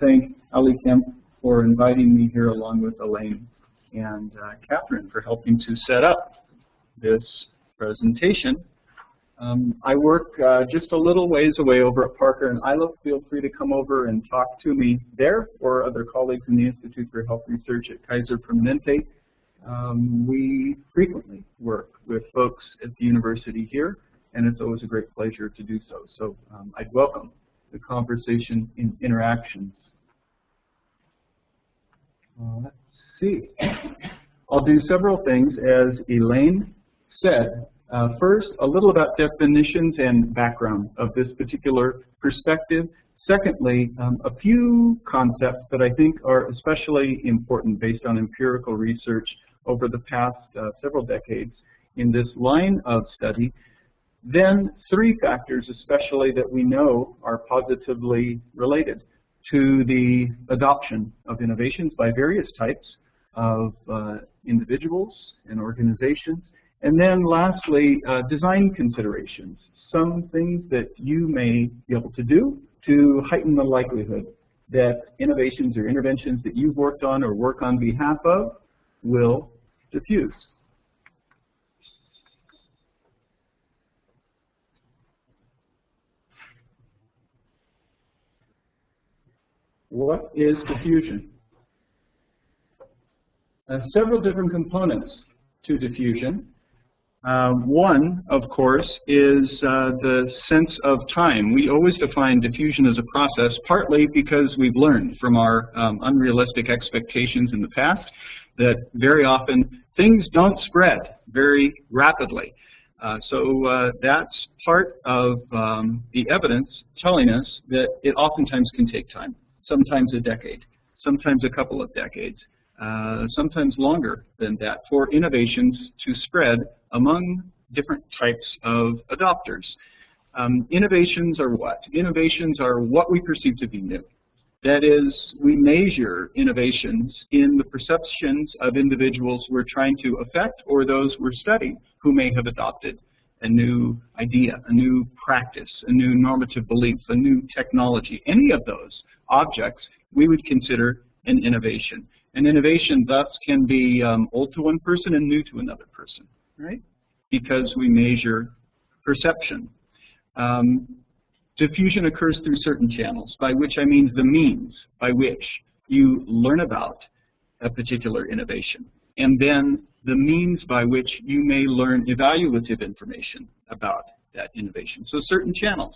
Thank Ali Kemp for inviting me here along with Elaine and Catherine for helping to set up this presentation. I work just a little ways away over at Parker and Isla. Feel free to come over and talk to me there or other colleagues in the Institute for Health Research at Kaiser Permanente. We frequently work with folks at the university here, and it's always a great pleasure to do so. So I'd welcome the conversation and interactions. Let's see. I'll do several things, as Elaine said. First, a little about definitions and background of this particular perspective. Secondly, a few concepts that I think are especially important based on empirical research over the past several decades in this line of study. Then three factors especially that we know are positively related to the adoption of innovations by various types of individuals and organizations. And then lastly, design considerations, some things that you may be able to do to heighten the likelihood that innovations or interventions that you've worked on or work on behalf of will diffuse. What is diffusion? Several different components to diffusion. One, of course, is the sense of time. We always define diffusion as a process, partly because we've learned from our unrealistic expectations in the past that very often things don't spread very rapidly. So that's part of the evidence telling us that it oftentimes can take time, sometimes a decade, sometimes a couple of decades, sometimes longer than that, for innovations to spread among different types of adopters. Innovations are what? Innovations are what we perceive to be new. That is, we measure innovations in the perceptions of individuals we're trying to affect or those we're studying who may have adopted a new idea, a new practice, a new normative belief, a new technology. Any of those objects we would consider an innovation. An innovation thus can be old to one person and new to another person, right? Because we measure perception. Diffusion occurs through certain channels, by which I mean the means by which you learn about a particular innovation, and then the means by which you may learn evaluative information about that innovation. So certain channels,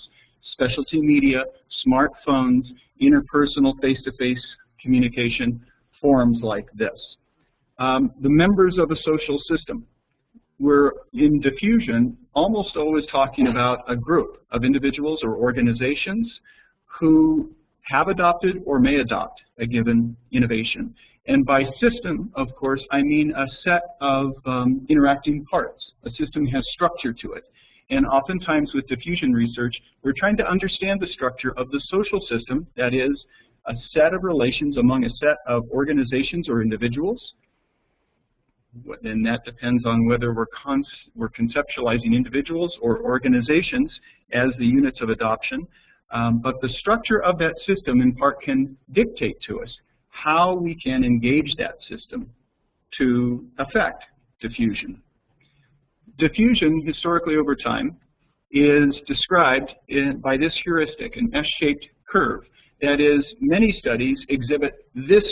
specialty media, smartphones, interpersonal face-to-face communication, forms like this. The members of a social system. We're in diffusion almost always talking about a group of individuals or organizations who have adopted or may adopt a given innovation. And by system, of course, I mean a set of interacting parts. A system has structure to it. And oftentimes with diffusion research, we're trying to understand the structure of the social system, that is, a set of relations among a set of organizations or individuals. And that depends on whether we're conceptualizing individuals or organizations as the units of adoption. But the structure of that system in part can dictate to us how we can engage that system to affect diffusion. Diffusion, historically over time, is described by this heuristic, an S-shaped curve. That is, many studies exhibit this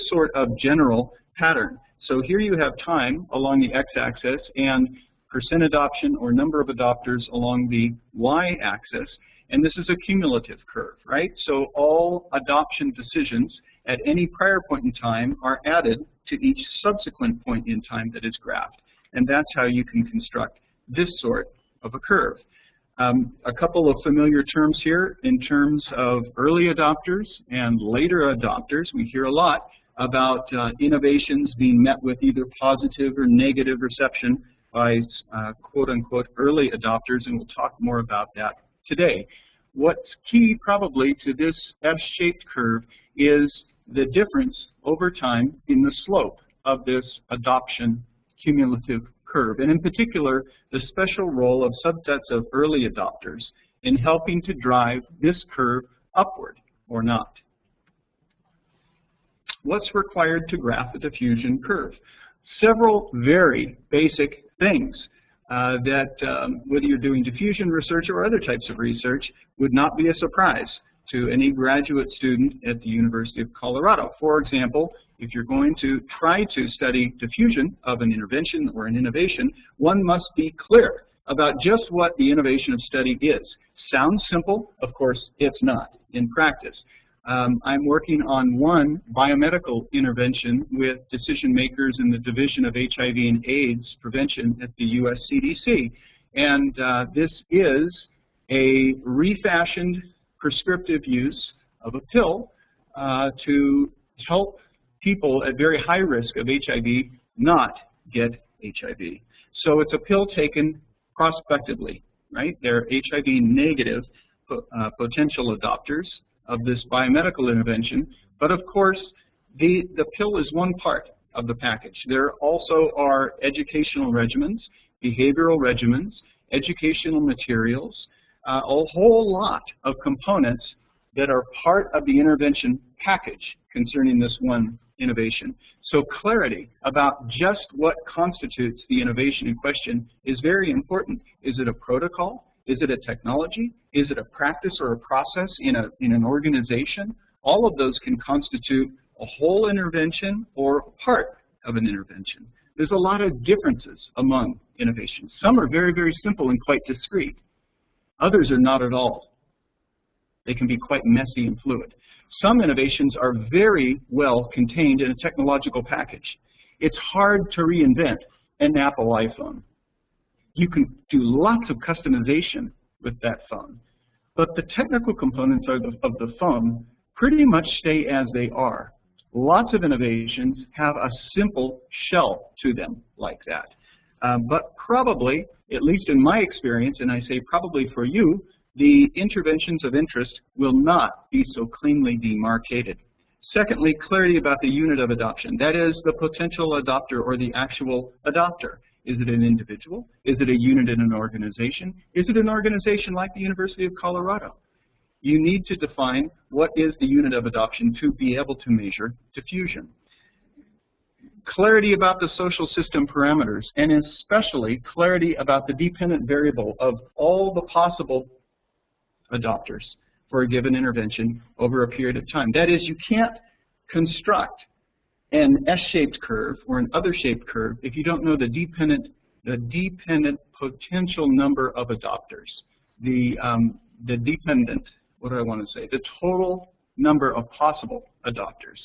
sort of general pattern. So here you have time along the x-axis and percent adoption or number of adopters along the y-axis. And this is a cumulative curve, right? So all adoption decisions at any prior point in time are added to each subsequent point in time that is graphed. And that's how you can construct this sort of a curve. A couple of familiar terms here in terms of early adopters and later adopters. We hear a lot about innovations being met with either positive or negative reception by quote-unquote early adopters, and we'll talk more about that today. What's key probably to this S-shaped curve is the difference over time in the slope of this adoption cumulative curve, and in particular, the special role of subsets of early adopters in helping to drive this curve upward or not. What's required to graph the diffusion curve? Several very basic things that whether you're doing diffusion research or other types of research would not be a surprise to any graduate student at the University of Colorado. For example, if you're going to try to study diffusion of an intervention or an innovation, one must be clear about just what the innovation of study is. Sounds simple, of course it's not in practice. I'm working on one biomedical intervention with decision makers in the Division of HIV and AIDS Prevention at the US CDC. And this is a refashioned prescriptive use of a pill to help people at very high risk of HIV not get HIV. So it's a pill taken prospectively, right? They're HIV negative potential adopters of this biomedical intervention, but of course the pill is one part of the package. There also are educational regimens, behavioral regimens, educational materials, a whole lot of components that are part of the intervention package concerning this one innovation. So clarity about just what constitutes the innovation in question is very important. Is it a protocol? Is it a technology? Is it a practice or a process in an organization? All of those can constitute a whole intervention or part of an intervention. There's a lot of differences among innovations. Some are very, very simple and quite discrete. Others are not at all. They can be quite messy and fluid. Some innovations are very well contained in a technological package. It's hard to reinvent an Apple iPhone. You can do lots of customization with that phone, but the technical components of the phone pretty much stay as they are. Lots of innovations have a simple shell to them like that. But probably, at least in my experience, and I say probably for you, the interventions of interest will not be so cleanly demarcated. Secondly, clarity about the unit of adoption. That is, the potential adopter or the actual adopter. Is it an individual? Is it a unit in an organization? Is it an organization like the University of Colorado? You need to define what is the unit of adoption to be able to measure diffusion. Clarity about the social system parameters, and especially clarity about the dependent variable of all the possible adopters for a given intervention over a period of time. That is, you can't construct an S-shaped curve or an other-shaped curve if you don't know the dependent potential number of adopters. The dependent, what do I want to say? The total number of possible adopters.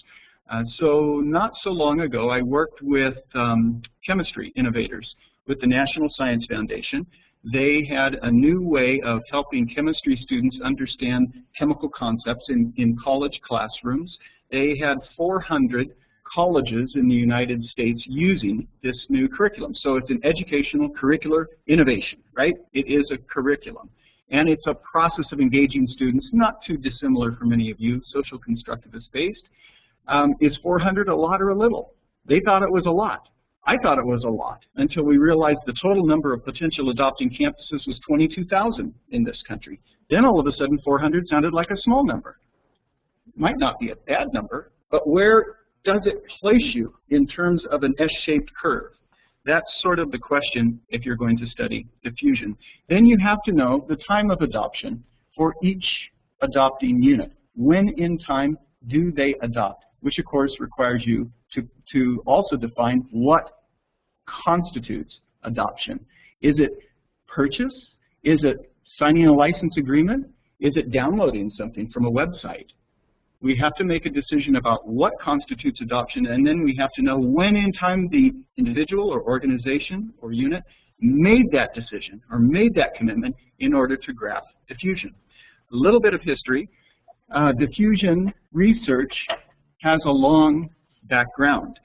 So not so long ago, I worked with chemistry innovators with the National Science Foundation. They had a new way of helping chemistry students understand chemical concepts in college classrooms. They had 400 colleges in the United States using this new curriculum. So it's an educational curricular innovation, right? It is a curriculum. And it's a process of engaging students, not too dissimilar for many of you, social constructivist based. Is 400 a lot or a little? They thought it was a lot. I thought it was a lot until we realized the total number of potential adopting campuses was 22,000 in this country. Then all of a sudden 400 sounded like a small number. Might not be a bad number, but where does it place you in terms of an S-shaped curve? That's sort of the question if you're going to study diffusion. Then you have to know the time of adoption for each adopting unit. When in time do they adopt? Which of course requires you to also define what constitutes adoption. Is it purchase? Is it signing a license agreement? Is it downloading something from a website? We have to make a decision about what constitutes adoption, and then we have to know when in time the individual or organization or unit made that decision or made that commitment in order to graph diffusion. A little bit of history. Diffusion research has a long background.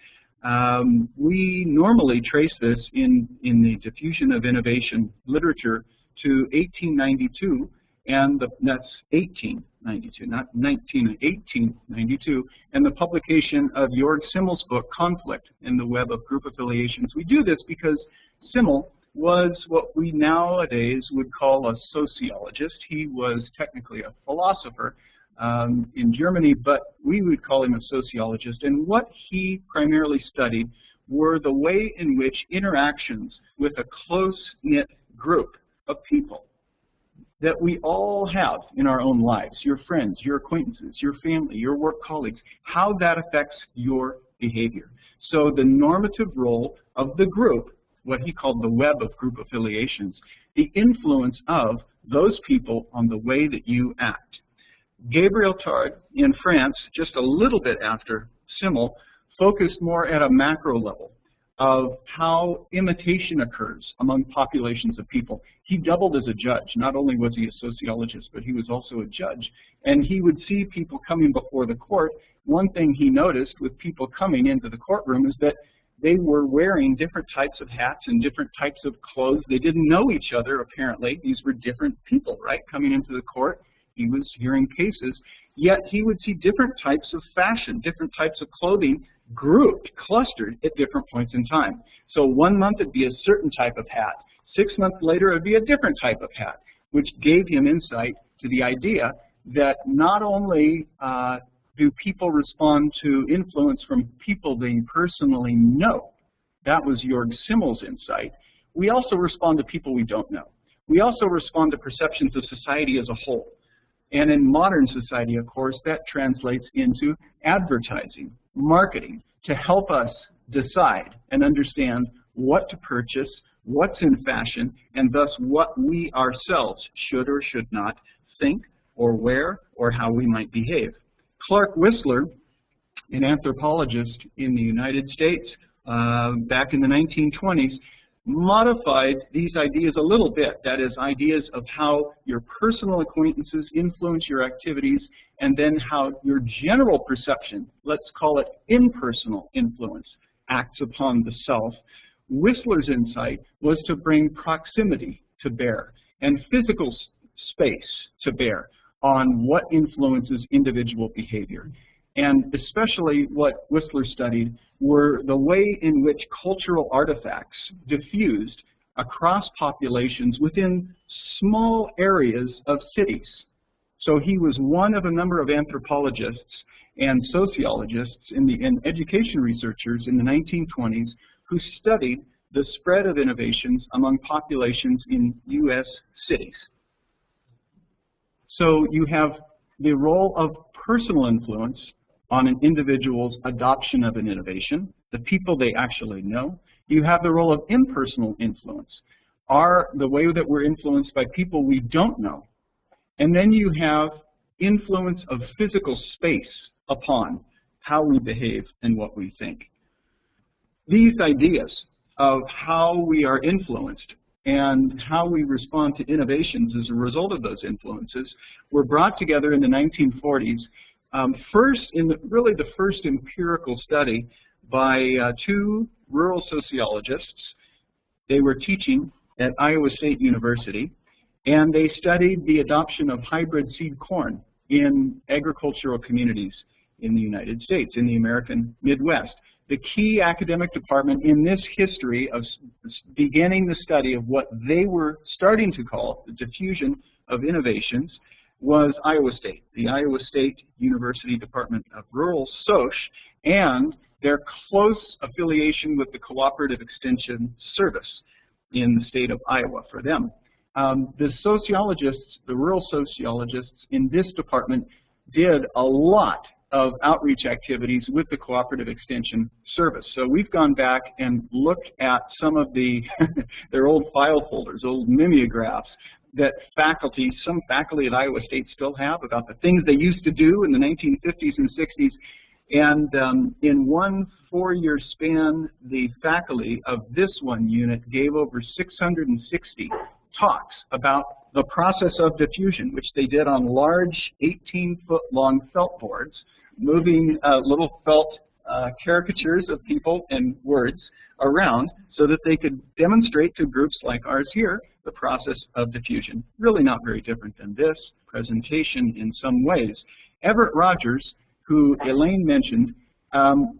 We normally trace this in the diffusion of innovation literature to 1892, and that's 1892, not 1892, and the publication of Jorg Simmel's book, Conflict in the Web of Group Affiliations. We do this because Simmel was what we nowadays would call a sociologist. He was technically a philosopher, in Germany, but we would call him a sociologist. And what he primarily studied were the way in which interactions with a close-knit group of people that we all have in our own lives, your friends, your acquaintances, your family, your work colleagues, how that affects your behavior. So the normative role of the group, what he called the web of group affiliations, the influence of those people on the way that you act. Gabriel Tarde in France, just a little bit after Simmel, focused more at a macro level of how imitation occurs among populations of people. He doubled as a judge. Not only was he a sociologist, but he was also a judge. And he would see people coming before the court. One thing he noticed with people coming into the courtroom is that they were wearing different types of hats and different types of clothes. They didn't know each other, apparently. These were different people, right, coming into the court. He was hearing cases. Yet he would see different types of fashion, different types of clothing grouped, clustered at different points in time. So 1 month it'd be a certain type of hat. 6 months later it'd be a different type of hat, which gave him insight to the idea that not only do people respond to influence from people they personally know, that was Jörg Simmel's insight, we also respond to people we don't know. We also respond to perceptions of society as a whole. And in modern society, of course, that translates into advertising, marketing, to help us decide and understand what to purchase, what's in fashion, and thus what we ourselves should or should not think or wear or how we might behave. Clark Whistler, an anthropologist in the United States back in the 1920s, modified these ideas a little bit. That is, ideas of how your personal acquaintances influence your activities, and then how your general perception, let's call it impersonal influence, acts upon the self. Whistler's insight was to bring proximity to bear and physical space to bear on what influences individual behavior. And especially what Whistler studied were the way in which cultural artifacts diffused across populations within small areas of cities. So he was one of a number of anthropologists and sociologists and education researchers in the 1920s who studied the spread of innovations among populations in U.S. cities. So you have the role of personal influence on an individual's adoption of an innovation, the people they actually know. You have the role of impersonal influence, the way that we're influenced by people we don't know. And then you have influence of physical space upon how we behave and what we think. These ideas of how we are influenced and how we respond to innovations as a result of those influences were brought together in the 1940s. Really the first empirical study by two rural sociologists. They were teaching at Iowa State University, and they studied the adoption of hybrid seed corn in agricultural communities in the United States, in the American Midwest. The key academic department in this history of beginning the study of what they were starting to call the diffusion of innovations was Iowa State, the Iowa State University Department of Rural Soc, and their close affiliation with the Cooperative Extension Service in the state of Iowa for them. The sociologists, the rural sociologists in this department did a lot of outreach activities with the Cooperative Extension Service. So we've gone back and looked at some of their old file folders, old mimeographs, that some faculty at Iowa State still have about the things they used to do in the 1950s and 60s. And in one 4-year span, the faculty of this one unit gave over 660 talks about the process of diffusion, which they did on large 18-foot-long felt boards, moving little felt caricatures of people and words around so that they could demonstrate to groups like ours here the process of diffusion. Really not very different than this presentation in some ways. Everett Rogers, who Elaine mentioned,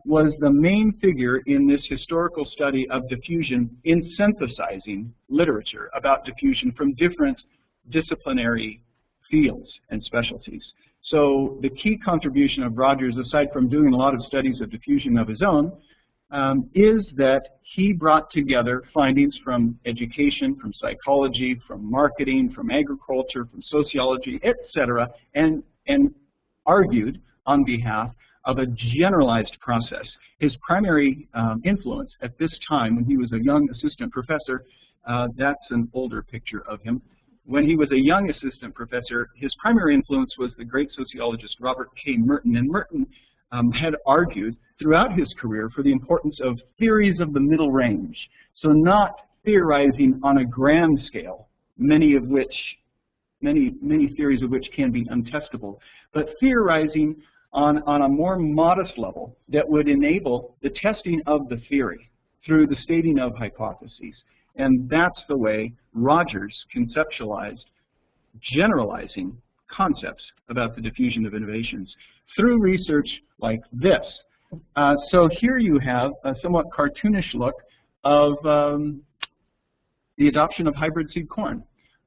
was the main figure in this historical study of diffusion in synthesizing literature about diffusion from different disciplinary fields and specialties. So the key contribution of Rogers, aside from doing a lot of studies of diffusion of his own, is that he brought together findings from education, from psychology, from marketing, from agriculture, from sociology, etc., and argued on behalf of a generalized process. His primary influence at this time, when he was a young assistant professor, that's an older picture of him. When he was a young assistant professor, his primary influence was the great sociologist Robert K. Merton. And Merton had argued throughout his career for the importance of theories of the middle range. So not theorizing on a grand scale, many theories of which can be untestable, but theorizing on a more modest level that would enable the testing of the theory through the stating of hypotheses. And that's the way Rogers conceptualized generalizing concepts about the diffusion of innovations through research like this. So here you have a somewhat cartoonish look of the adoption of hybrid seed corn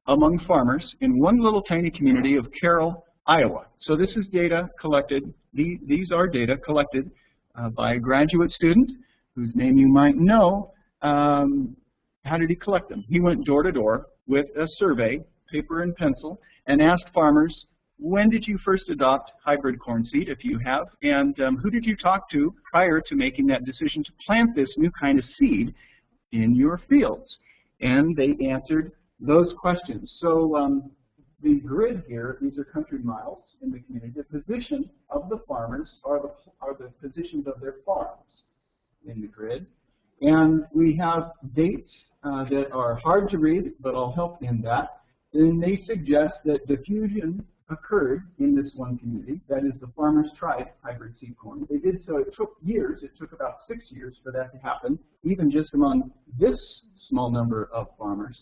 among farmers in one little tiny community of Carroll, Iowa. So this is data collected, these are data collected by a graduate student whose name you might know. How did he collect them? He went door to door with a survey, paper and pencil, and asked farmers, when did you first adopt hybrid corn seed, if you have, and who did you talk to prior to making that decision to plant this new kind of seed in your fields? And they answered those questions. So the grid here, these are country miles in the community. The position of the farmers are the positions of their farms in the grid. And we have dates that are hard to read, but I'll help in that. And they suggest that diffusion occurred in this one community. That is, the farmers tried hybrid seed corn. They did so. It took years. It took about 6 years for that to happen, even just among this small number of farmers.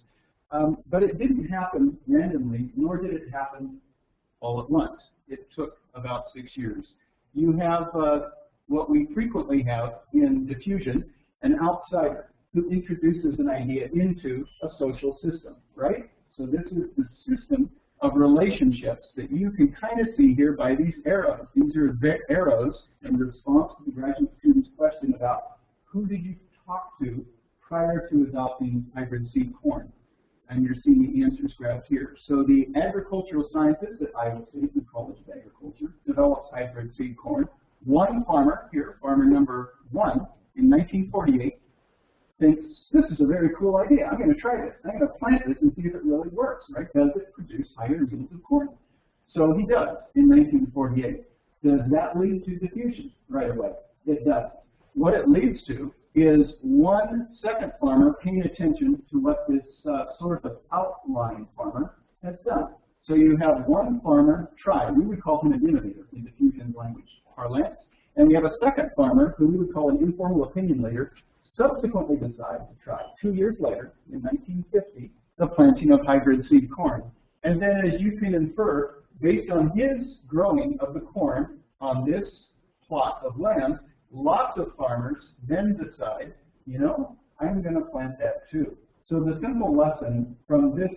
But it didn't happen randomly, nor did it happen all at once. It took about 6 years. You have what we frequently have in diffusion, an outsider who introduces an idea into a social system, right? So this is the system of relationships that you can kind of see here by these arrows. These are arrows in response to the graduate student's question about who did you talk to prior to adopting hybrid seed corn. And you're seeing the answers grabbed here. So the agricultural scientist at Iowa State College of Agriculture develops hybrid seed corn. One farmer, here, farmer number 1, in 1948, thinks, this is a very cool idea. I'm going to try this. I'm going to plant this and see if it really works, right? Does it produce higher yields of corn? So he does in 1948. Does that lead to diffusion right away? It does. What it leads to is one second farmer paying attention to what this sort of outlying farmer has done. So you have one farmer try. We would call him an innovator in diffusion language parlance. And we have a second farmer who we would call an informal opinion leader, subsequently decided to try 2 years later, in 1950, the planting of hybrid seed corn. And then, as you can infer, based on his growing of the corn on this plot of land, lots of farmers then decide, you know, I'm going to plant that too. So the simple lesson from this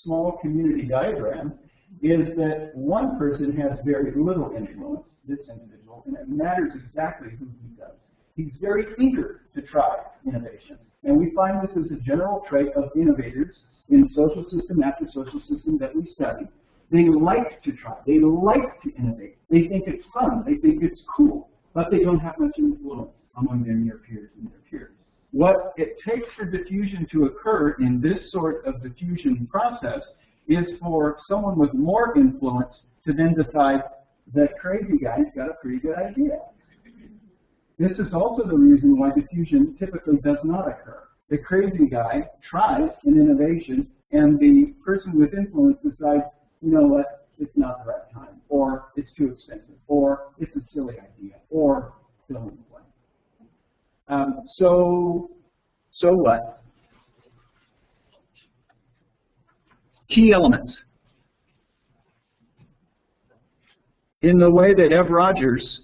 small community diagram is that one person has very little influence, this individual, and it matters exactly who he does. He's very eager to try innovation. And we find this as a general trait of innovators in social system after social system that we study. They like to try. They like to innovate. They think it's fun. They think it's cool. But they don't have much influence among their near peers and their peers. What it takes for diffusion to occur in this sort of diffusion process is for someone with more influence to then decide that crazy guy's got a pretty good idea. This is also the reason why diffusion typically does not occur. The crazy guy tries an innovation, and the person with influence decides, you know what, it's not the right time, or it's too expensive, or it's a silly idea, or fill in the blank. So what? Key elements. In the way that Ev Rogers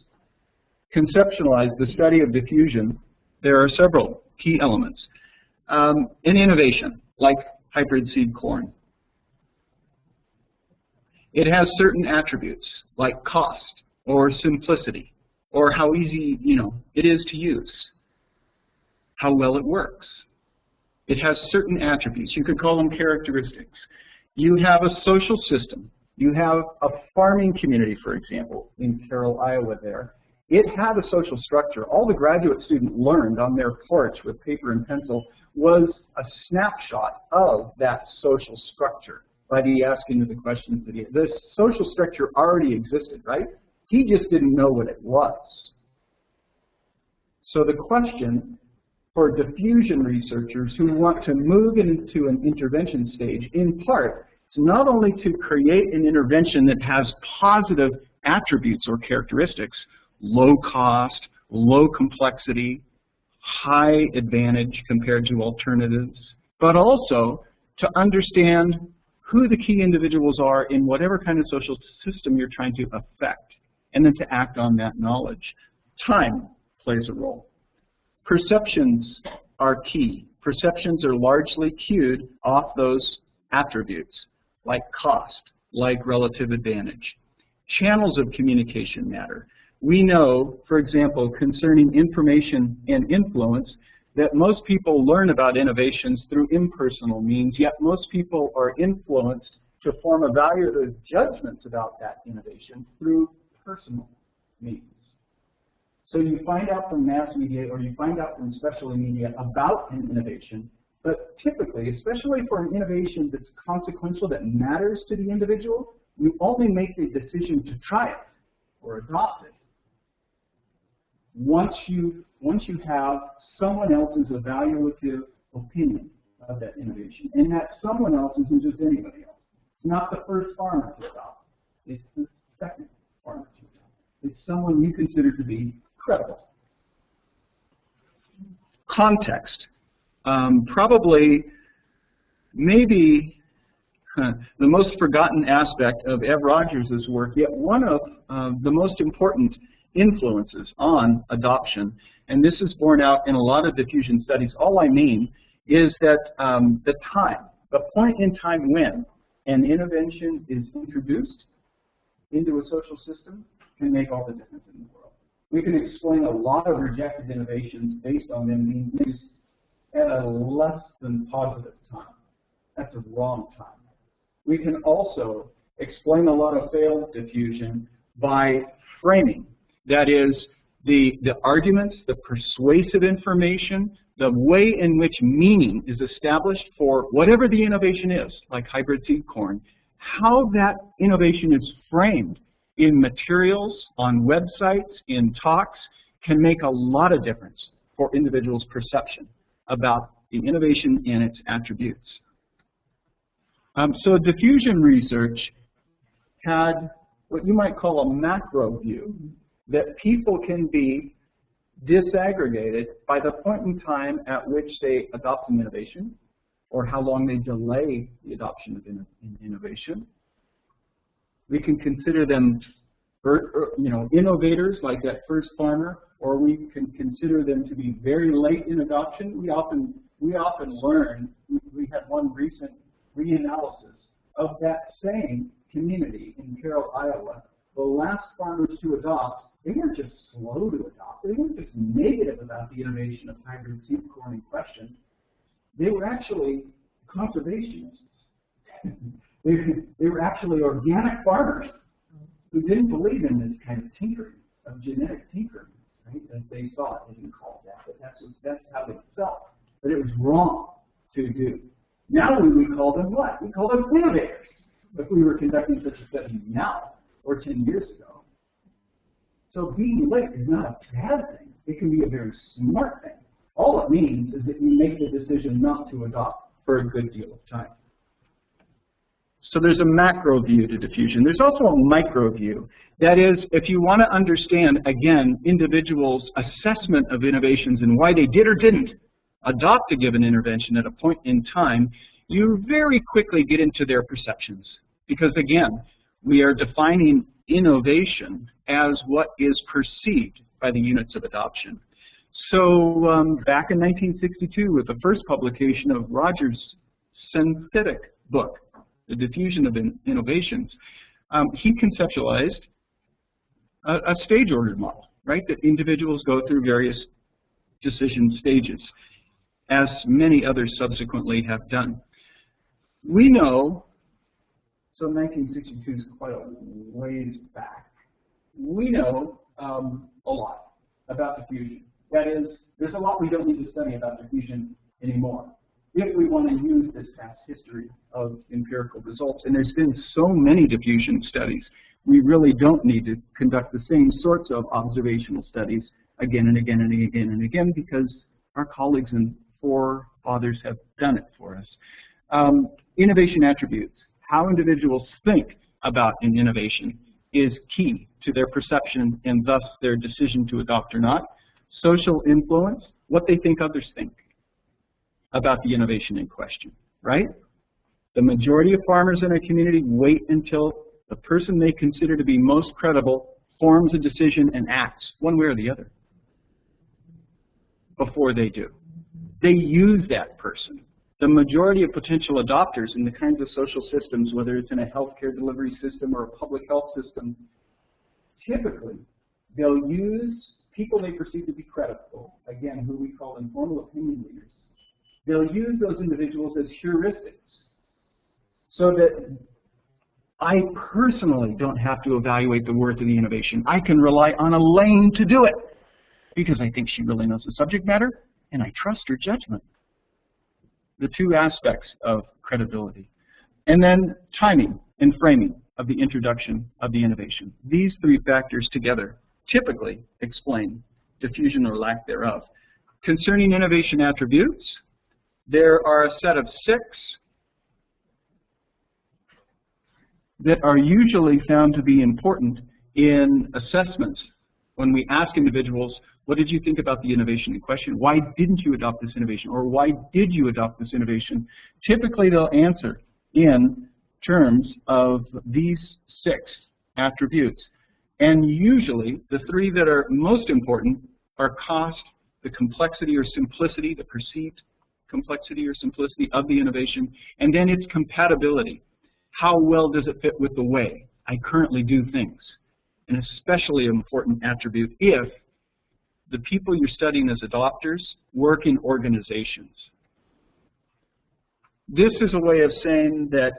conceptualized the study of diffusion, there are several key elements. An innovation, like hybrid seed corn. It has certain attributes. like cost or simplicity or how easy, it is to use, how well it works. It has certain attributes. You could call them characteristics. You have a social system. You have a farming community, for example, in Carroll, Iowa there. It had a social structure. All the graduate student learned on their porch with paper and pencil was a snapshot of that social structure by the asking of the questions that the social structure already existed, right? He just didn't know what it was. So the question for diffusion researchers who want to move into an intervention stage, in part, is not only to create an intervention that has positive attributes or characteristics, low cost, low complexity, high advantage compared to alternatives, but also to understand who the key individuals are in whatever kind of social system you're trying to affect, and then to act on that knowledge. Time plays a role. Perceptions are key. Perceptions are largely cued off those attributes, like cost, like relative advantage. Channels of communication matter. We know, for example, concerning information and influence, that most people learn about innovations through impersonal means, yet most people are influenced to form evaluative judgments about that innovation through personal means. So you find out from mass media or you find out from specialty media about an innovation, but typically, especially for an innovation that's consequential, that matters to the individual, you only make the decision to try it or adopt it once you have someone else's evaluative opinion of that innovation. And that someone else isn't just anybody else. It's not the first farmer to adopt. It's the second farmer to adopt. It's someone you consider to be credible. Context. Probably, maybe the most forgotten aspect of Ev Rogers' work, yet one of the most important influences on adoption, and this is borne out in a lot of diffusion studies. All I mean is that the point in time when an intervention is introduced into a social system can make all the difference in the world. We can explain a lot of rejected innovations based on them being used at a less than positive time. That's a wrong time. We can also explain a lot of failed diffusion by framing. That is, the arguments, the persuasive information, the way in which meaning is established for whatever the innovation is, like hybrid seed corn, how that innovation is framed in materials, on websites, in talks, can make a lot of difference for individuals' perception about the innovation and its attributes. So diffusion research had what you might call a macro view, that people can be disaggregated by the point in time at which they adopt an innovation or how long they delay the adoption of innovation. We can consider them innovators like that first farmer, or we can consider them to be very late in adoption. We often learn, we had one recent reanalysis of that same community in Carroll, Iowa. The last farmers to adopt, they weren't just slow to adopt, they weren't just negative about the innovation of hybrid seed corn in question. They were actually conservationists. They were actually organic farmers who didn't believe in this kind of tinkering, of genetic tinkering, right? As they saw it, they didn't call it that, but that's how they felt. But it was wrong to do. Now we would call them what? We call them innovators. If we were conducting such a study now or 10 years ago. So being late is not a bad thing. It can be a very smart thing. All it means is that you make the decision not to adopt for a good deal of time. So there's a macro view to diffusion. There's also a micro view. That is, if you want to understand, again, individuals' assessment of innovations and why they did or didn't adopt a given intervention at a point in time, you very quickly get into their perceptions. Because again, we are defining innovation as what is perceived by the units of adoption. So back in 1962, with the first publication of Rogers' synthetic book, The Diffusion of Innovations, he conceptualized a stage-ordered model, right? That individuals go through various decision stages, as many others subsequently have done. We know, so 1962 is quite a ways back, we know a lot about diffusion. That is, there's a lot we don't need to study about diffusion anymore if we want to use this past history of empirical results. And there's been so many diffusion studies, we really don't need to conduct the same sorts of observational studies again and again and again and again, because our colleagues and forefathers have done it for us. Innovation attributes, how individuals think about an innovation, is key to their perception and thus their decision to adopt or not. Social influence, what they think others think about the innovation in question, right? The majority of farmers in a community wait until the person they consider to be most credible forms a decision and acts one way or the other before they do. They use that person. The majority of potential adopters in the kinds of social systems, whether it's in a healthcare delivery system or a public health system, typically they'll use people they perceive to be credible, again, who we call informal opinion leaders. They'll use those individuals as heuristics so that I personally don't have to evaluate the worth of the innovation. I can rely on Elaine to do it because I think she really knows the subject matter and I trust her judgment. The two aspects of credibility. And then timing and framing of the introduction of the innovation. These three factors together typically explain diffusion or lack thereof. Concerning innovation attributes, there are a set of 6 that are usually found to be important in assessments. When we ask individuals, what did you think about the innovation in question? Why didn't you adopt this innovation? Or why did you adopt this innovation? Typically they'll answer in terms of these 6 attributes. And usually the 3 that are most important are cost, the complexity or simplicity, the perceived complexity or simplicity of the innovation, and then its compatibility. How well does it fit with the way I currently do things? An especially important attribute if the people you're studying as adopters work in organizations. This is a way of saying that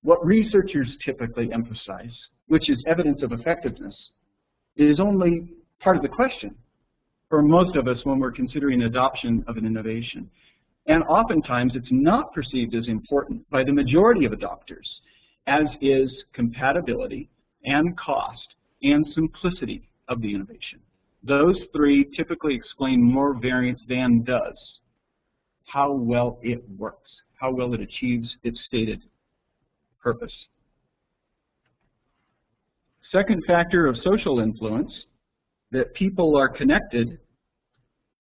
what researchers typically emphasize, which is evidence of effectiveness, is only part of the question for most of us when we're considering adoption of an innovation. And oftentimes it's not perceived as important by the majority of adopters, as is compatibility and cost and simplicity of the innovation. Those 3 typically explain more variance than does how well it works, how well it achieves its stated purpose. Second factor of social influence, that people are connected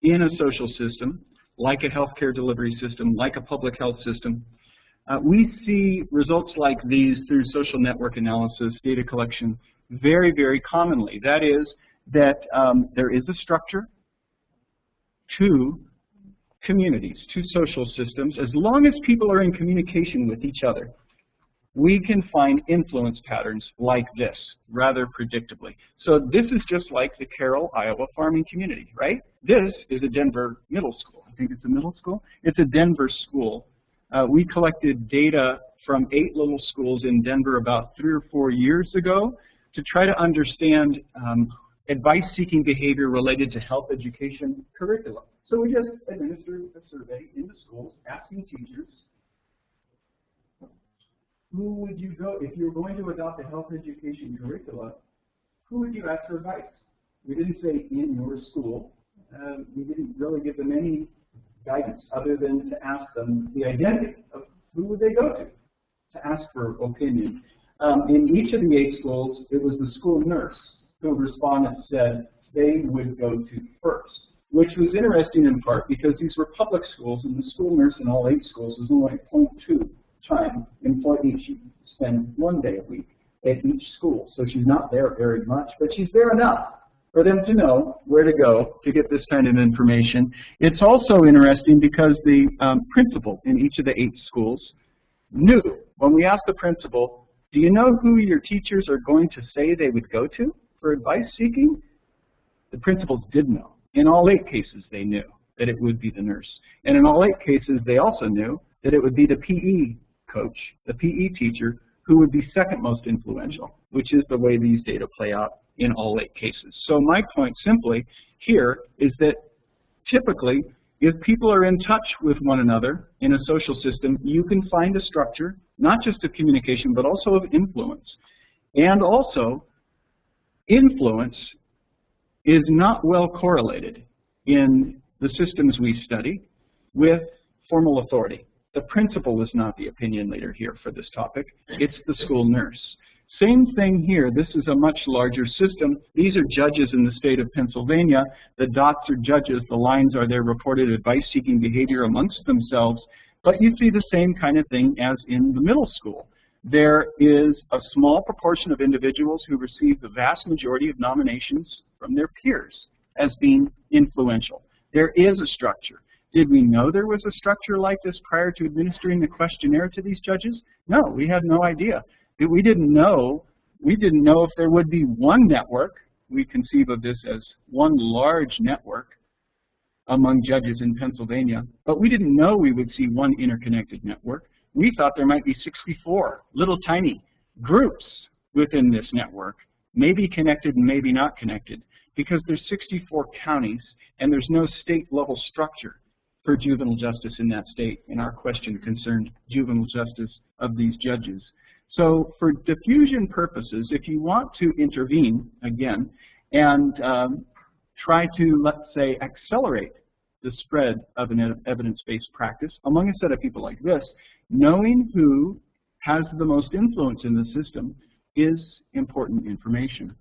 in a social system, like a healthcare delivery system, like a public health system. We see results like these through social network analysis, data collection, very, very commonly. That is, that there is a structure to communities, to social systems. As long as people are in communication with each other, we can find influence patterns like this rather predictably. So this is just like the Carroll, Iowa farming community, right? This is a Denver middle school. I think it's a middle school. It's a Denver school. We collected data from 8 little schools in Denver about 3 or 4 years ago to try to understand advice-seeking behavior related to health education curricula. So we just administered a survey in the schools asking teachers, who would you go, if you were going to adopt a health education curricula, who would you ask for advice? We didn't say in your school. We didn't really give them any guidance other than to ask them the identity of who would they go to ask for opinion. In each of the 8 schools, it was the school nurse who respondents said they would go to first, which was interesting in part because these were public schools and the school nurse in all 8 schools was only 0.2 time employed each. She spend 1 day a week at each school, so she's not there very much, but she's there enough for them to know where to go to get this kind of information. It's also interesting because the principal in each of the 8 schools knew, when we asked the principal, do you know who your teachers are going to say they would go to? for advice seeking, the principals did know. In all 8 cases, they knew that it would be the nurse. And in all 8 cases, they also knew that it would be the PE coach, the PE teacher, who would be second most influential, which is the way these data play out in all 8 cases. So my point simply here is that typically, if people are in touch with one another in a social system, you can find a structure, not just of communication, but also of influence. And also, influence is not well correlated in the systems we study with formal authority. The principal is not the opinion leader here for this topic. It's the school nurse. Same thing here. This is a much larger system. These are judges in the state of Pennsylvania. The dots are judges. The lines are their reported advice-seeking behavior amongst themselves. But you see the same kind of thing as in the middle school. There is a small proportion of individuals who receive the vast majority of nominations from their peers as being influential. There is a structure. Did we know there was a structure like this prior to administering the questionnaire to these judges? No, we had no idea. We didn't know if there would be one network. We conceive of this as one large network among judges in Pennsylvania, but we didn't know we would see one interconnected network. We thought there might be 64 little tiny groups within this network, maybe connected and maybe not connected, because there's 64 counties and there's no state level structure for juvenile justice in that state, and our question concerned juvenile justice of these judges. So for diffusion purposes, if you want to intervene, again, and try to, let's say, accelerate the spread of an evidence-based practice among a set of people like this, knowing who has the most influence in the system is important information.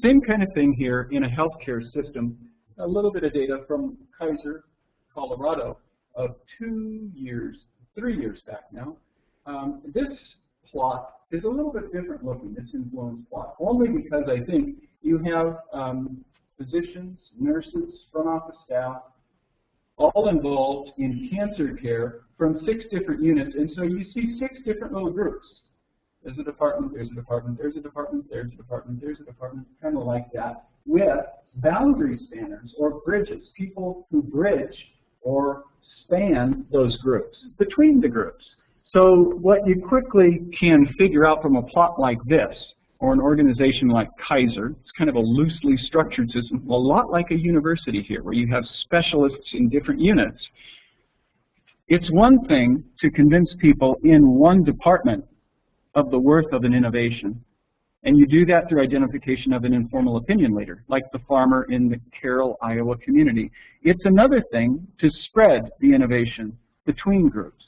Same kind of thing here in a healthcare system. A little bit of data from Kaiser, Colorado, of 3 years back now. This plot is a little bit different looking, this influence plot, only because I think you have physicians, nurses, front office staff, all involved in cancer care from 6 different units, and so you see 6 different little groups. There's a department, there's a department, there's a department, there's a department, there's a department, kind of like that, with boundary spanners or bridges, people who bridge or span those groups, between the groups. So what you quickly can figure out from a plot like this, or an organization like Kaiser, it's kind of a loosely structured system, a lot like a university here, where you have specialists in different units. It's one thing to convince people in one department of the worth of an innovation, and you do that through identification of an informal opinion leader, like the farmer in the Carroll, Iowa community. It's another thing to spread the innovation between groups,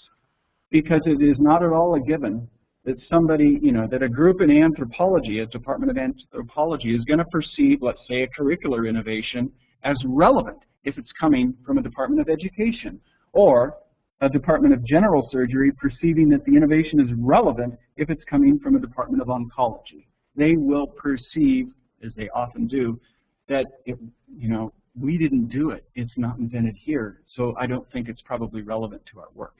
because it is not at all a given that somebody, that a group in anthropology, a department of anthropology, is going to perceive, let's say, a curricular innovation as relevant if it's coming from a department of education, or a department of general surgery perceiving that the innovation is relevant if it's coming from a department of oncology. They will perceive, as they often do, that we didn't do it. It's not invented here, so I don't think it's probably relevant to our work.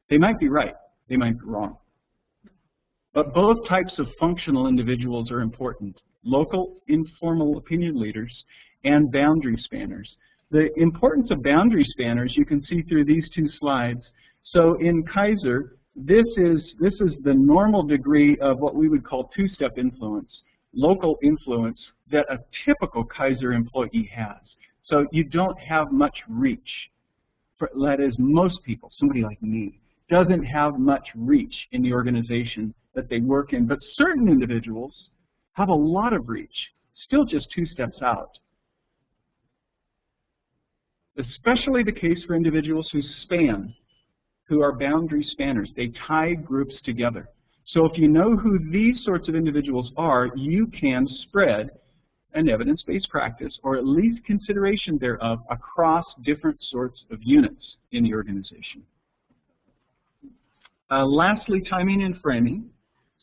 They might be right. They might be wrong. But both types of functional individuals are important. Local informal opinion leaders and boundary spanners. The importance of boundary spanners you can see through these 2 slides. So in Kaiser, this is the normal degree of what we would call 2-step influence, local influence that a typical Kaiser employee has. So you don't have much reach. That is, most people, somebody like me, doesn't have much reach in the organization that they work in, but certain individuals have a lot of reach, still just 2 steps out. Especially the case for individuals who span, who are boundary spanners. They tie groups together. So if you know who these sorts of individuals are, you can spread an evidence-based practice, or at least consideration thereof, across different sorts of units in the organization. Lastly, timing and framing.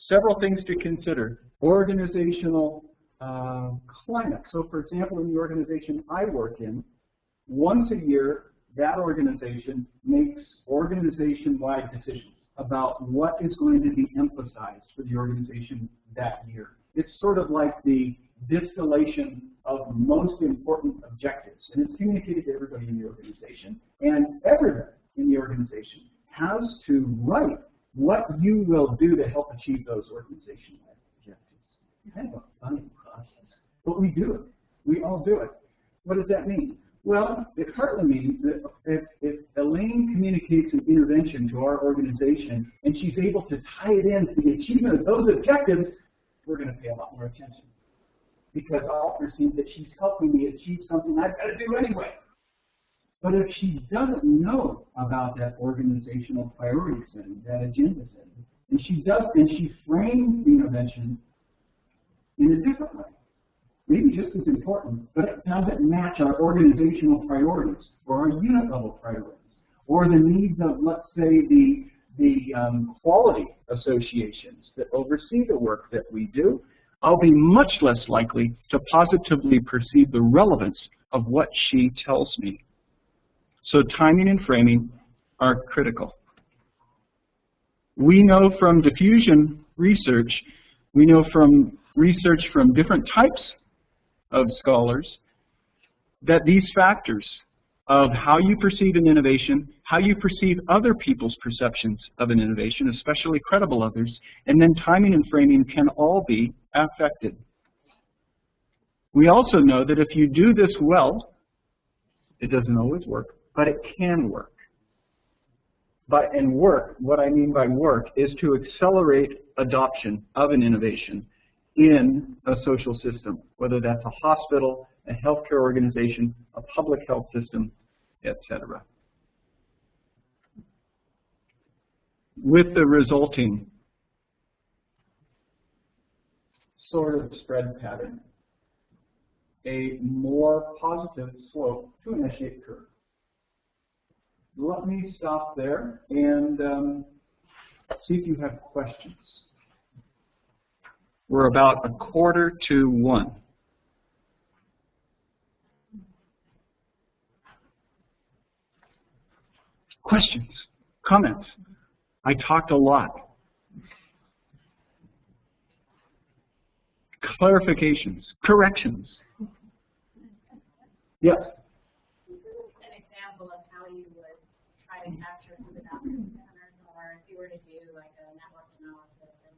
Several things to consider. Organizational climate. So for example, in the organization I work in, once a year, that organization makes organization-wide decisions about what is going to be emphasized for the organization that year. It's sort of like the distillation of most important objectives, and it's communicated to everybody in the organization, and everyone in the organization has to write what you will do to help achieve those organizational objectives. Kind of a funny process, but we do it. We all do it. What does that mean? Well, it partly means that if Elaine communicates an intervention to our organization and she's able to tie it in to the achievement of those objectives, we're going to pay a lot more attention. Because I'll perceive that she's helping me achieve something I've got to do anyway. But if she doesn't know about that organizational priority setting, that agenda setting, and she frames the intervention in a different way, maybe just as important, but it doesn't match our organizational priorities or our unit level priorities or the needs of, let's say, the quality associations that oversee the work that we do, I'll be much less likely to positively perceive the relevance of what she tells me. So timing and framing are critical. We know from diffusion research, we know from research from different types of scholars, that these factors of how you perceive an innovation, how you perceive other people's perceptions of an innovation, especially credible others, and then timing and framing can all be affected. We also know that if you do this well, it doesn't always work, but it can work. And work, what I mean by work, is to accelerate adoption of an innovation in a social system, whether that's a hospital, a healthcare organization, a public health system, etc. With the resulting sort of spread pattern, a more positive slope to an S-shaped curve. Let me stop there and see if you have questions. We're about 1:45. Questions? Comments? I talked a lot. Clarifications? Corrections? Yes? An example of how you would try to capture some of the boundary centers, or if you were to do like a network analysis and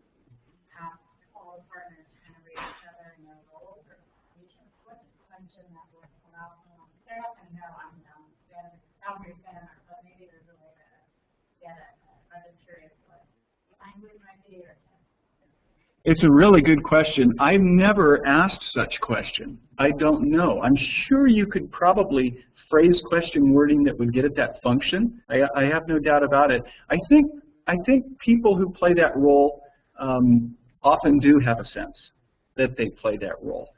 have all the partners kind of read each other and their roles or functions, what's the function that would allow someone, they're not going to know I'm down the boundary center, but maybe there's a way to get it. I'm just curious what language might be or. It's a really good question. I've never asked such question. I don't know. I'm sure you could probably phrase question wording that would get at that function. I have no doubt about it. I think people who play that role often do have a sense that they play that role.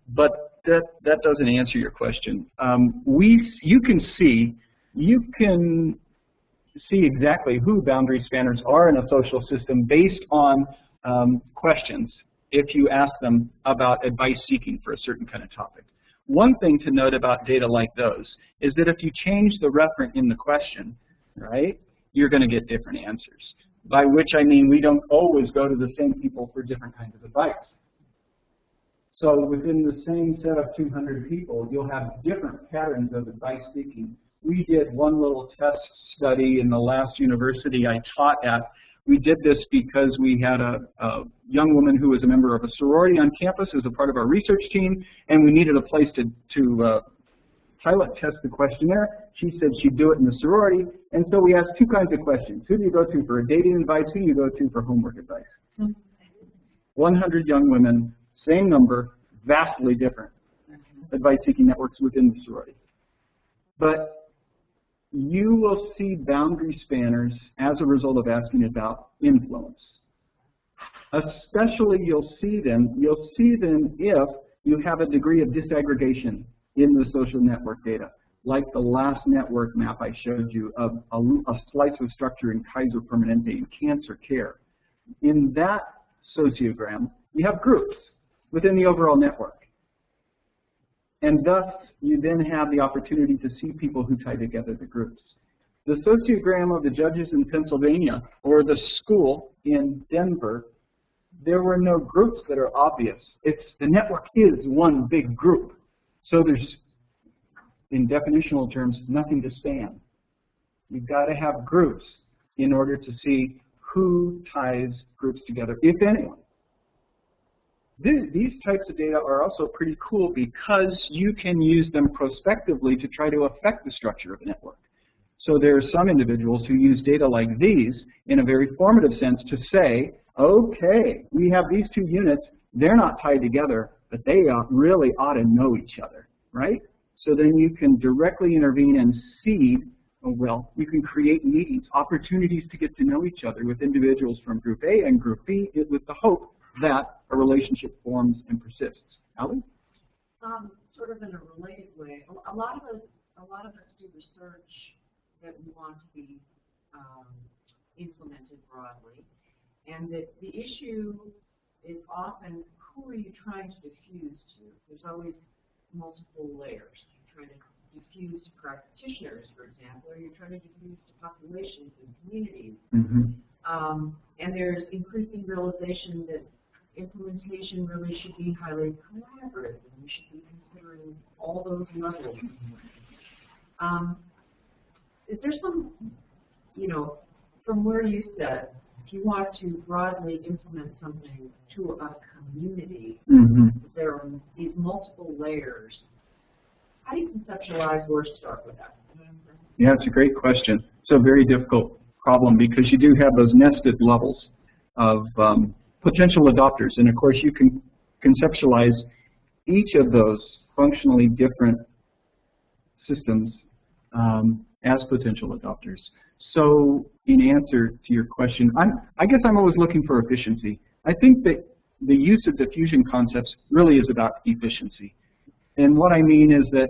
But that doesn't answer your question. You can see exactly who boundary spanners are in a social system based on questions if you ask them about advice seeking for a certain kind of topic. One thing to note about data like those is that if you change the referent in the question, right, you're going to get different answers. By which I mean we don't always go to the same people for different kinds of advice. So within the same set of 200 people, you'll have different patterns of advice seeking. We did one little test study in the last university I taught at. We did this because we had a young woman who was a member of a sorority on campus as a part of our research team, and we needed a place to pilot test the questionnaire. She said she'd do it in the sorority, and so we asked two kinds of questions. Who do you go to for dating advice? Who do you go to for homework advice? 100 young women, same number, vastly different advice-seeking networks within the sorority. But you will see boundary spanners as a result of asking about influence. Especially you'll see them if you have a degree of disaggregation in the social network data, like the last network map I showed you of a slice of structure in Kaiser Permanente in cancer care. In that sociogram, you have groups within the overall network. And thus, you then have the opportunity to see people who tie together the groups. The sociogram of the judges in Pennsylvania or the school in Denver there were no groups that are obvious. The network is one big group. So there's, in definitional terms, nothing to span. You've got to have groups in order to see who ties groups together, if anyone. These types of data are also pretty cool because you can use them prospectively to try to affect the structure of a network. So there are some individuals who use data like these in a very formative sense to say, okay, we have these two units, they're not tied together, but they really ought to know each other, right? So then you can directly intervene and seed, oh, well, we can create meetings, opportunities to get to know each other with individuals from Group A and Group B with the hope that a relationship forms and persists. Allie? Sort of in a related way, a lot of us do research that we want to be implemented broadly, and that the issue is often who are you trying to diffuse to? There's always multiple layers. You're trying to diffuse to practitioners, for example, or you're trying to diffuse to populations and communities. Mm-hmm. And there's increasing realization that implementation really should be highly collaborative, and we should be considering all those levels. Is there some, from where you said, if you want to broadly implement something to a community, there are these multiple layers. How do you conceptualize or start with that? Yeah, it's a great question. It's a very difficult problem because you do have those nested levels of potential adopters. And of course, you can conceptualize each of those functionally different systems as potential adopters. So in answer to your question, I guess I'm always looking for efficiency. I think that the use of diffusion concepts really is about efficiency. And what I mean is that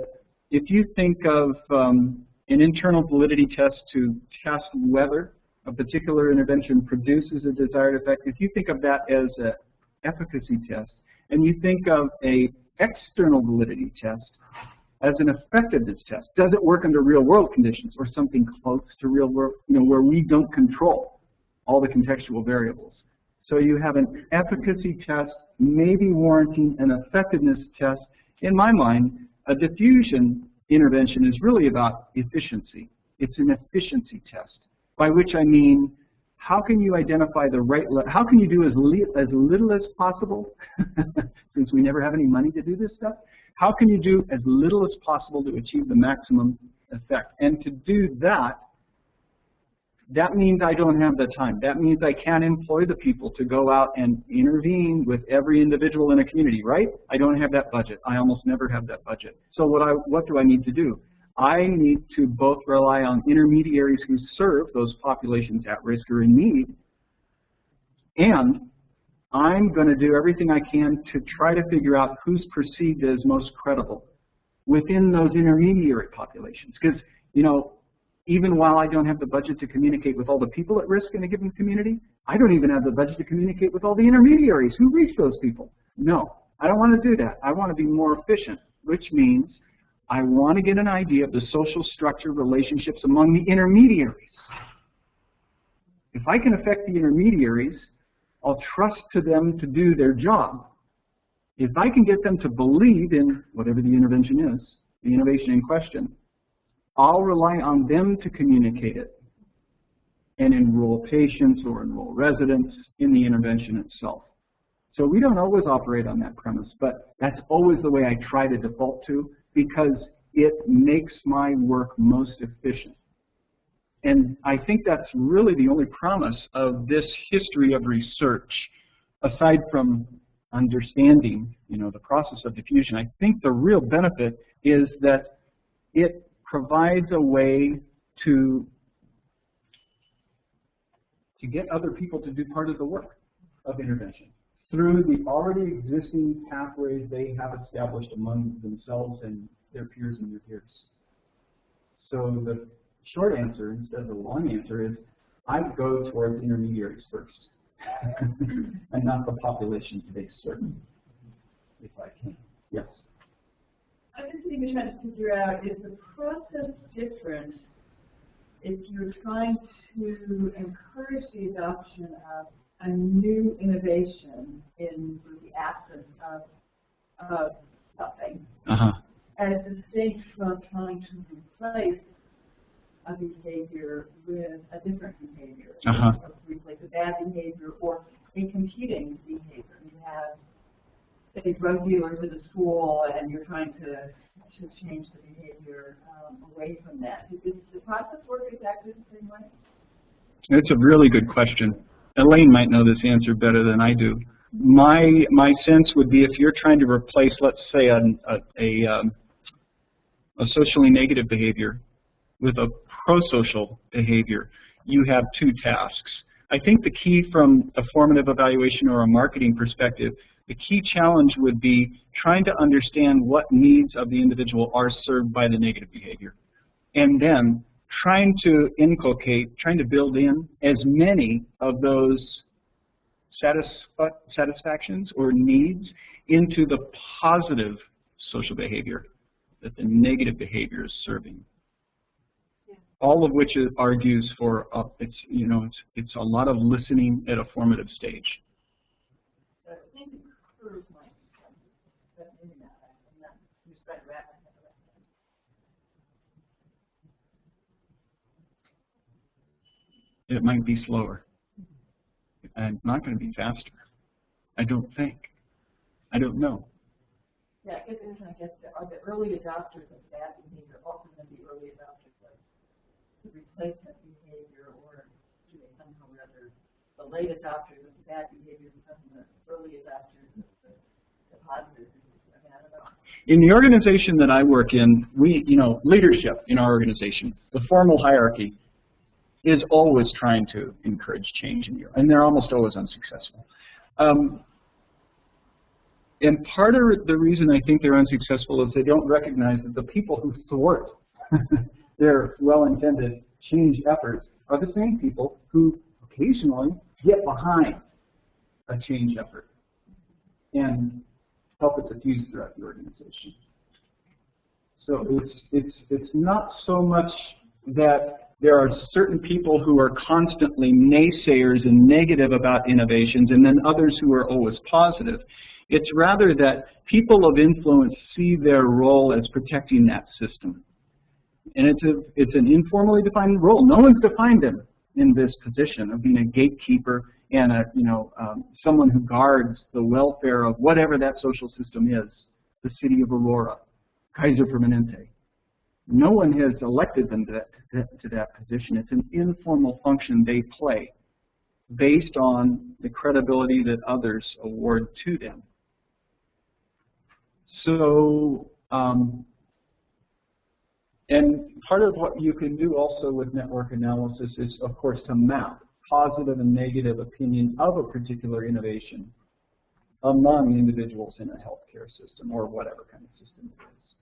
if you think of an internal validity test to test whether a particular intervention produces a desired effect, if you think of that as an efficacy test, and you think of an external validity test as an effectiveness test, does it work under real world conditions or something close to real world, where we don't control all the contextual variables? So you have an efficacy test, maybe warranting an effectiveness test. In my mind, a diffusion intervention is really about efficiency. It's an efficiency test, by which I mean, how can you identify the right, how can you do as little as possible, since we never have any money to do this stuff, how can you do as little as possible to achieve the maximum effect? And to do that, that means I don't have the time. That means I can't employ the people to go out and intervene with every individual in a community, right? I don't have that budget. I almost never have that budget. So what do I need to do? I need to both rely on intermediaries who serve those populations at risk or in need, and I'm going to do everything I can to try to figure out who's perceived as most credible within those intermediary populations. Because, even while I don't have the budget to communicate with all the people at risk in a given community, I don't even have the budget to communicate with all the intermediaries who reach those people. No, I don't want to do that. I want to be more efficient, which means I want to get an idea of the social structure relationships among the intermediaries. If I can affect the intermediaries, I'll trust to them to do their job. If I can get them to believe in whatever the intervention is, the innovation in question, I'll rely on them to communicate it and enroll patients or enroll residents in the intervention itself. So we don't always operate on that premise, but that's always the way I try to default to, because it makes my work most efficient. And I think that's really the only promise of this history of research, aside from understanding, the process of diffusion. I think the real benefit is that it provides a way to get other people to do part of the work of intervention through the already existing pathways they have established among themselves and their peers and their peers. So the short answer, instead of the long answer, is I go towards intermediaries first, and not the populations they serve, if I can. Yes? I'm just trying to figure out, is the process different if you're trying to encourage the adoption of a new innovation in the absence of something, as distinct from trying to replace a behavior with a different behavior, or replace a bad behavior or a competing behavior. You have, say, drug dealers in a school, and you're trying to change the behavior away from that. Does the process work exactly the same way? It's a really good question. Elaine might know this answer better than I do. My sense would be if you're trying to replace, let's say, a socially negative behavior with a pro-social behavior, you have two tasks. I think the key from a formative evaluation or a marketing perspective, the key challenge would be trying to understand what needs of the individual are served by the negative behavior. And then trying to inculcate, trying to build in as many of those satisfactions or needs into the positive social behavior that the negative behavior is serving. All of which argues for it's a lot of listening at a formative stage. I think it proves my but maybe not. I'm not just trying to wrap my head around that. It might be slower. And not going to be faster. I don't think. I don't know. Yeah, I guess are the early adopters of bad behavior often going to be early adopters of the replacement behavior, or do they somehow or other, the late adopters of the bad behavior become the early adopters of the positive behavior? I mean, I don't know. In the organization that I work in, leadership in our organization, the formal hierarchy, is always trying to encourage change and they're almost always unsuccessful. And part of the reason I think they're unsuccessful is they don't recognize that the people who thwart their well-intended change efforts are the same people who occasionally get behind a change effort and help it diffuse throughout the organization. So it's not so much that there are certain people who are constantly naysayers and negative about innovations, and then others who are always positive. It's rather that people of influence see their role as protecting that system. And it's an informally defined role. No one's defined them in this position of being a gatekeeper and someone who guards the welfare of whatever that social system is, the city of Aurora, Kaiser Permanente. No one has elected them to that position. It's an informal function they play based on the credibility that others award to them. So, and part of what you can do also with network analysis is, of course, to map positive and negative opinion of a particular innovation among individuals in a healthcare system or whatever kind of system it is,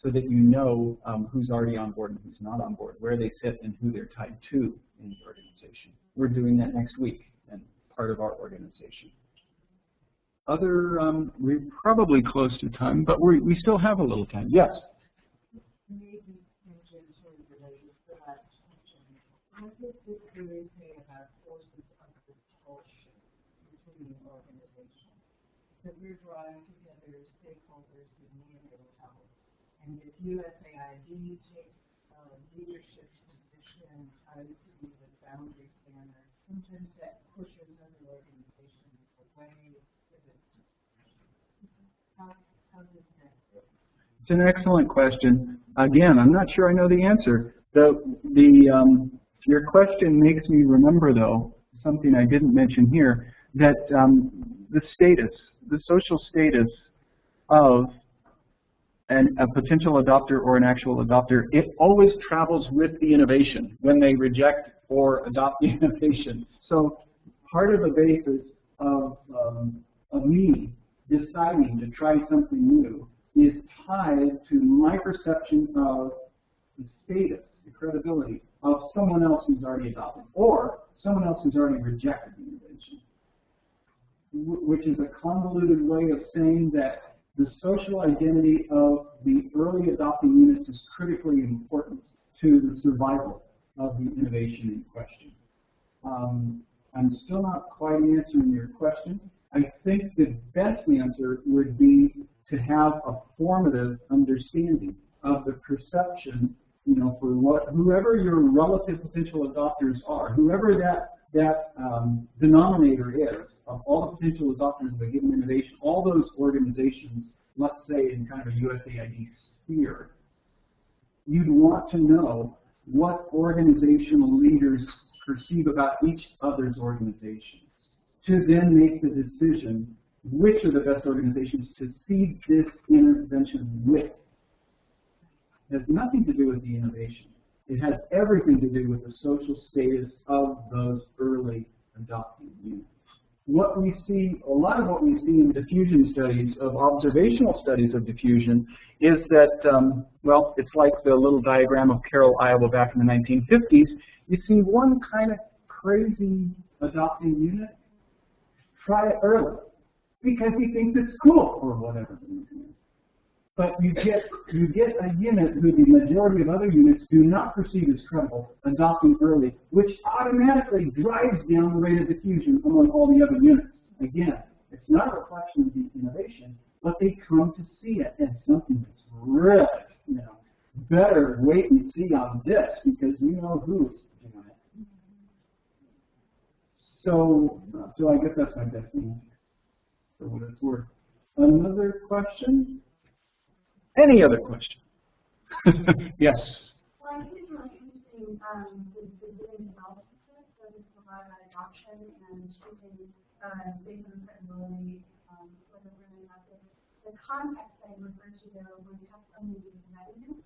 so that you know who's already on board and who's not on board, where they sit and who they're tied to in the organization. We're doing that next week and part of our organization. We're probably close to time, but we still have a little time. Yes? Maybe tangentially related to that question. What does this really say about forces of repulsion between organizations? That we're drawing together stakeholders with neonatal health. And if USAID takes leadership position tied to the boundary scanner, sometimes that pushes other organizations away. How does that work? It's an excellent question. Again, I'm not sure I know the answer. Your question makes me remember, though, something I didn't mention here, that the social status of a potential adopter or an actual adopter, it always travels with the innovation when they reject or adopt the innovation. So part of the basis of me deciding to try something new is tied to my perception of the status, the credibility of someone else who's already adopted or someone else who's already rejected the innovation, which is a convoluted way of saying that the social identity of the early adopting units is critically important to the survival of the innovation in question. I'm still not quite answering your question. I think the best answer would be to have a formative understanding of the perception, you know, for whoever your relative potential adopters are, whoever that denominator is of all the potential adopters of a given innovation, all those organizations, let's say in kind of a USAID sphere, you'd want to know what organizational leaders perceive about each other's organizations, to then make the decision which are the best organizations to seed this intervention with. It has nothing to do with the innovation. It has everything to do with the social status of those early adopting units. What we see, a lot of what we see in diffusion studies, of observational studies of diffusion, is that, well, it's like the little diagram of Carroll, Iowa back in the 1950s. You see one kind of crazy adopting unit try it early because he thinks it's cool or whatever the reason is. But you get a unit who the majority of other units do not perceive as credible, adopting early, which automatically drives down the rate of diffusion among all the other units. Again, it's not a reflection of the innovation, but they come to see it as something that's really, you know, better wait and see on this because you know who's doing it. So I guess that's my best answer for what it's worth. Another question? Any other question? Yes. Well, I think it's really interesting with the doing analysis, so this provide adoption and choosing based on credibility for the learning method. The context that you refer to there when you have something with readiness.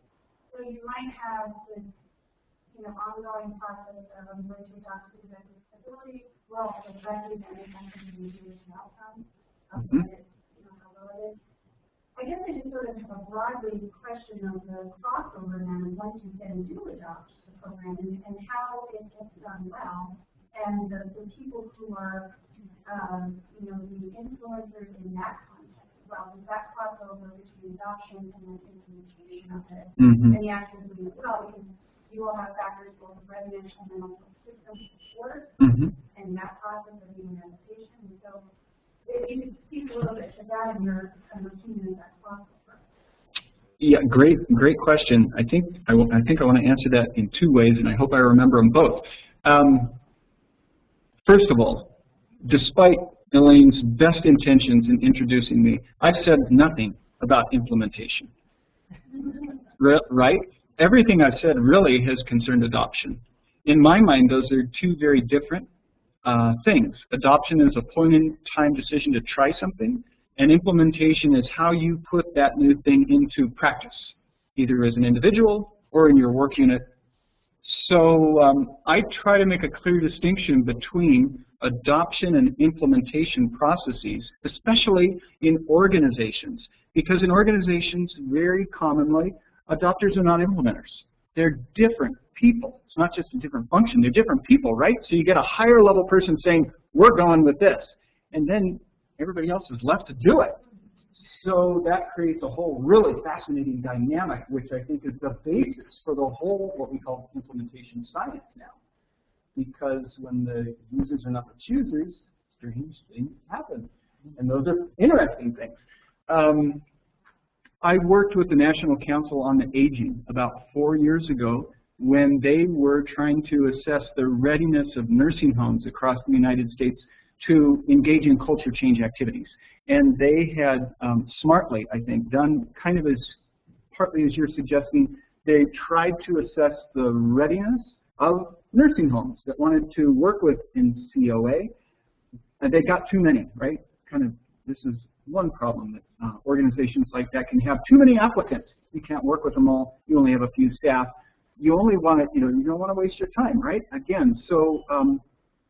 So you might have this, you know, ongoing process of where to adopt to the ability, well, the ready and the outcome of what it, you know, how well it is. I guess I just sort of have a broadly question of the crossover now once you then do adopt the program and how it gets done well, and the people who are, you know, the influencers in that context as well. Does that crossover between adoption and then implementation of it, and the actions doing it well, because you will have factors both of readiness and then also system support, and that process of being adaptation. And so, if you could speak a little bit to that in your opinion of that crossover. Yeah, great question. I think I want to answer that in two ways, and I hope I remember them both. First of all, despite Elaine's best intentions in introducing me, I've said nothing about implementation. Right? Everything I've said really has concerned adoption. In my mind, those are two very different things. Adoption is a point-in-time decision to try something, and implementation is how you put that new thing into practice, either as an individual or in your work unit. So I try to make a clear distinction between adoption and implementation processes, especially in organizations, because in organizations, very commonly, adopters are not implementers. They're different people. It's not just a different function, they're different people, right? So you get a higher level person saying, we're going with this. And then everybody else is left to do it. So that creates a whole really fascinating dynamic, which I think is the basis for the whole, what we call implementation science now. Because when the users are not the choosers, strange things happen. And those are interesting things. I worked with the National Council on the Aging about 4 years ago when they were trying to assess the readiness of nursing homes across the United States to engage in culture change activities. And they had smartly, I think, done kind of as partly as you're suggesting, they tried to assess the readiness of nursing homes that wanted to work with in COA. And they got too many, right? Kind of, this is one problem that organizations like that can have too many applicants. You can't work with them all. You only have a few staff. You only want to, you know, you don't want to waste your time, right? Again, so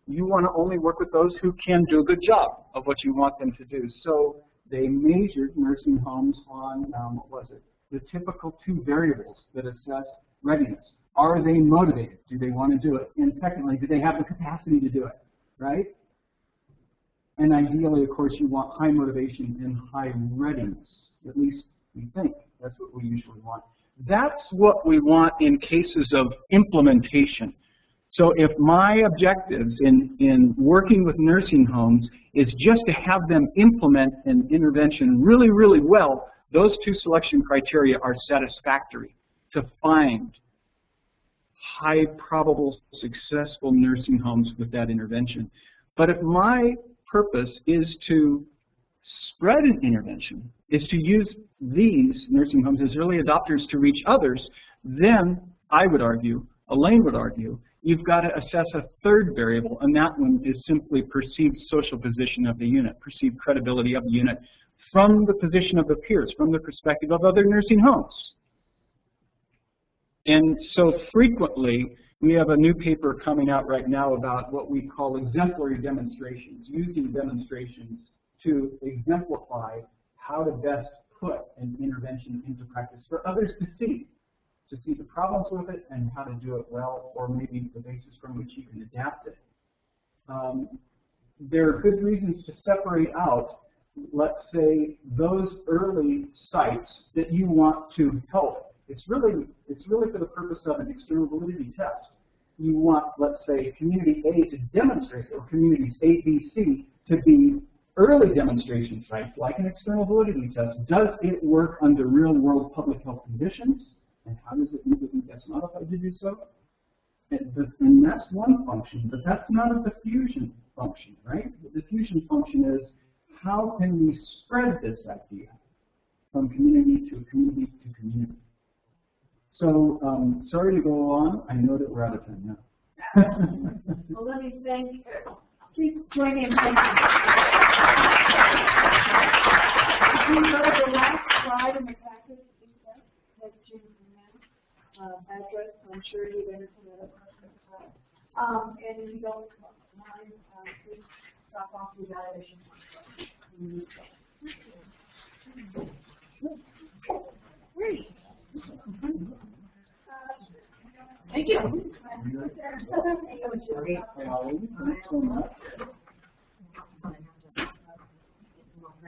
you want to only work with those who can do a good job of what you want them to do. So they measured nursing homes on, what was it? The typical two variables that assess readiness. Are they motivated? Do they want to do it? And secondly, do they have the capacity to do it, right? And ideally, of course, you want high motivation and high readiness. At least we think that's what we usually want. That's what we want in cases of implementation. So if my objectives in working with nursing homes is just to have them implement an intervention really, really well, those two selection criteria are satisfactory to find high probable successful nursing homes with that intervention. But if my purpose is to spread an intervention, is to use these nursing homes as early adopters to reach others, then I would argue, Elaine would argue, you've got to assess a third variable, and that one is simply perceived social position of the unit, perceived credibility of the unit from the position of the peers, from the perspective of other nursing homes. And so frequently, we have a new paper coming out right now about what we call exemplary demonstrations, using demonstrations to exemplify how to best put an intervention into practice for others to see the problems with it and how to do it well, or maybe the basis from which you can adapt it. There are good reasons to separate out, let's say, those early sites that you want to help. It's really for the purpose of an external validity test. You want, let's say, community A to demonstrate, or communities A, B, C to be early demonstration sites, like an external validity test. Does it work under real-world public health conditions? And how does it legally get modified to do so? And that's one function, but that's not a diffusion function, right? The diffusion function is, how can we spread this idea from community to community to community? So, sorry to go on. I know that we're out of time now. Well, let me thank you. Please join me in thanking. If you go to the last slide in the package, that's Jim's address. I'm sure you've entered that up. And if you don't mind, please stop off the evaluation. Great. Thank you. Thank you so much.